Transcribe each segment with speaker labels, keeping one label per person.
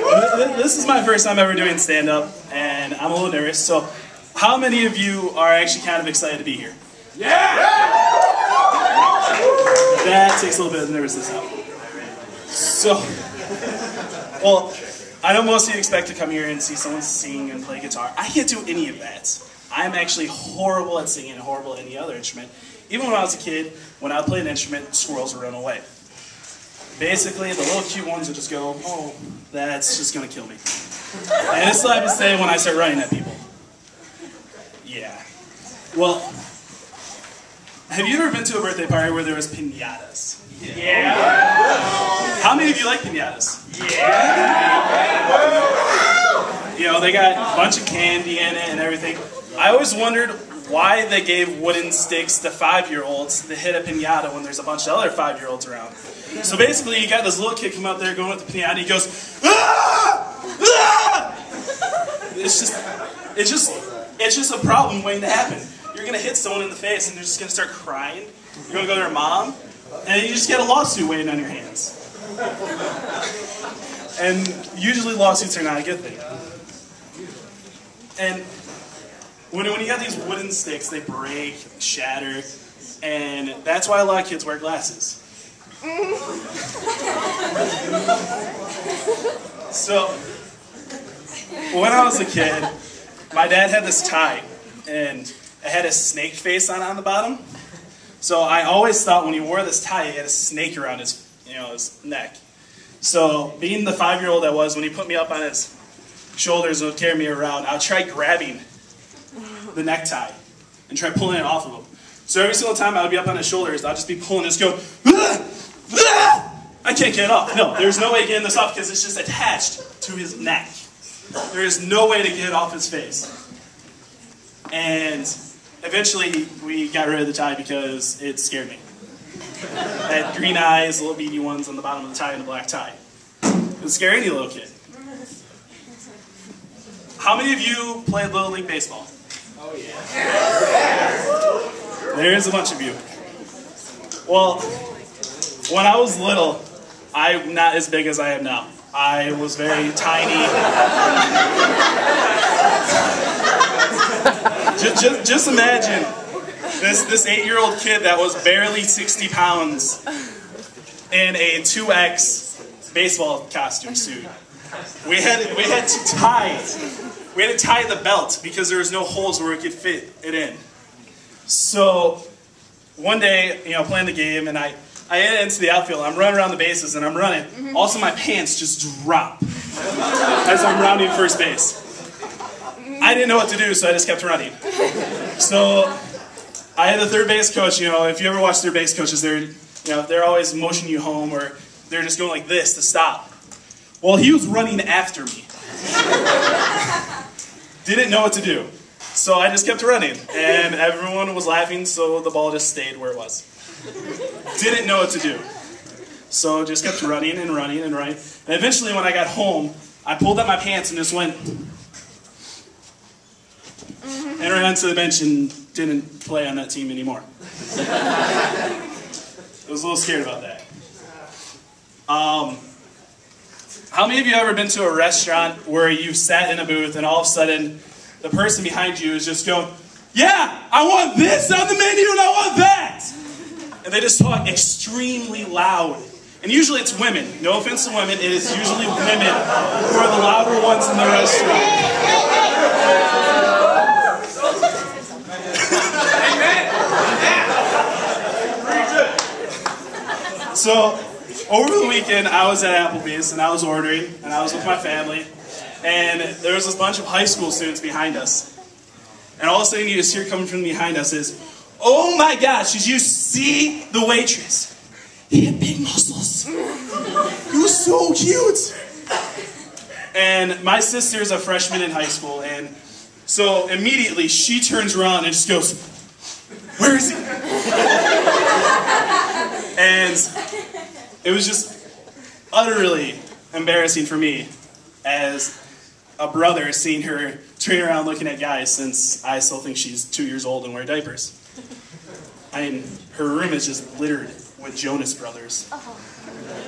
Speaker 1: Well, this is my first time ever doing stand-up, and I'm a little nervous, so how many of you are actually kind of excited to be here?
Speaker 2: Yeah!
Speaker 1: That takes a little bit of nervousness out. So, well, I know most of you expect to come here and see someone sing and play guitar. I can't do any of that. I'm actually horrible at singing and horrible at any other instrument. Even when I was a kid, when I would play an instrument, squirrels would run away. Basically, the little cute ones would just go, oh, that's just going to kill me. And this is what I have to say when I start running at people. Yeah. Well, have you ever been to a birthday party where there was piñatas?
Speaker 2: Yeah!
Speaker 1: How many of you like piñatas?
Speaker 2: Yeah!
Speaker 1: You know, they got a bunch of candy in it and everything. I always wondered why they gave wooden sticks to 5-year-olds to hit a piñata when there's a bunch of other 5-year-olds around. So basically, you got this little kid come out there going with the piñata, he goes, ah! Ah! It's just a problem waiting to happen. You're gonna hit someone in the face and they're just gonna start crying. You're gonna go to their mom, and you just get a lawsuit waiting on your hands. And usually lawsuits are not a good thing. And when you got these wooden sticks, they break, shatter, and that's why a lot of kids wear glasses. So, when I was a kid, my dad had this tie, and it had a snake face on the bottom. So I always thought when he wore this tie, he had a snake around his neck. So being the 5-year-old I was, when he put me up on his shoulders and would carry me around, I would try grabbing the necktie and try pulling it off of him. So every single time I would be up on his shoulders, I'd just be pulling this, going, ah! Ah! I can't get it off. No, there's no way of getting this off because it's just attached to his neck. There is no way to get it off his face. And eventually we got rid of the tie because it scared me. It had green eyes, little beady ones on the bottom of the tie, and a black tie. It would scare any little kid. How many of you played Little League Baseball?
Speaker 2: Oh yeah.
Speaker 1: There's a bunch of you. Well, when I was little, I'm not as big as I am now. I was very tiny. Just imagine this 8-year-old kid that was barely 60 pounds in a 2X baseball costume suit. We had to tie the belt because there was no holes where we could fit it in. So one day, playing the game, and I get into the outfield. I'm running around the bases, and I'm running. All of a sudden, my pants just drop as I'm rounding first base. I didn't know what to do, so I just kept running. So I had the third base coach. If you ever watch third base coaches, they're always motioning you home, or they're just going like this to stop. Well, he was running after me. Didn't know what to do. So I just kept running, and everyone was laughing, so the ball just stayed where it was. Didn't know what to do. So just kept running and running and running. And eventually when I got home, I pulled up my pants and just went, and ran onto the bench and didn't play on that team anymore. I was a little scared about that. How many of you have ever been to a restaurant where you've sat in a booth and all of a sudden the person behind you is just going, yeah, I want this on the menu and I want that! And they just talk extremely loud. And usually it's women. No offense to women, it is usually women who are the louder ones in the restaurant. So, over the weekend, I was at Applebee's and I was ordering, and I was with my family, and there was this bunch of high school students behind us. And all of a sudden you just hear coming from behind us is, oh my gosh, did you see the waitress? He had big muscles. He was so cute. And my sister's a freshman in high school, and so immediately she turns around and just goes, where is he? And it was just utterly embarrassing for me as a brother seeing her turning around looking at guys, since I still think she's 2 years old and wear diapers. I mean, her room is just littered with Jonas Brothers.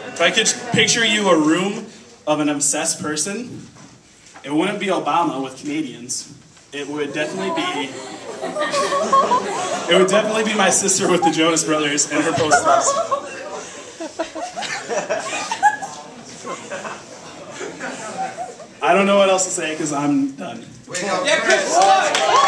Speaker 1: If I could picture you a room of an obsessed person, it wouldn't be Obama with Canadians. It would definitely be my sister with the Jonas Brothers and her posters. I don't know what else to say because I'm done.
Speaker 2: Yeah, Chris!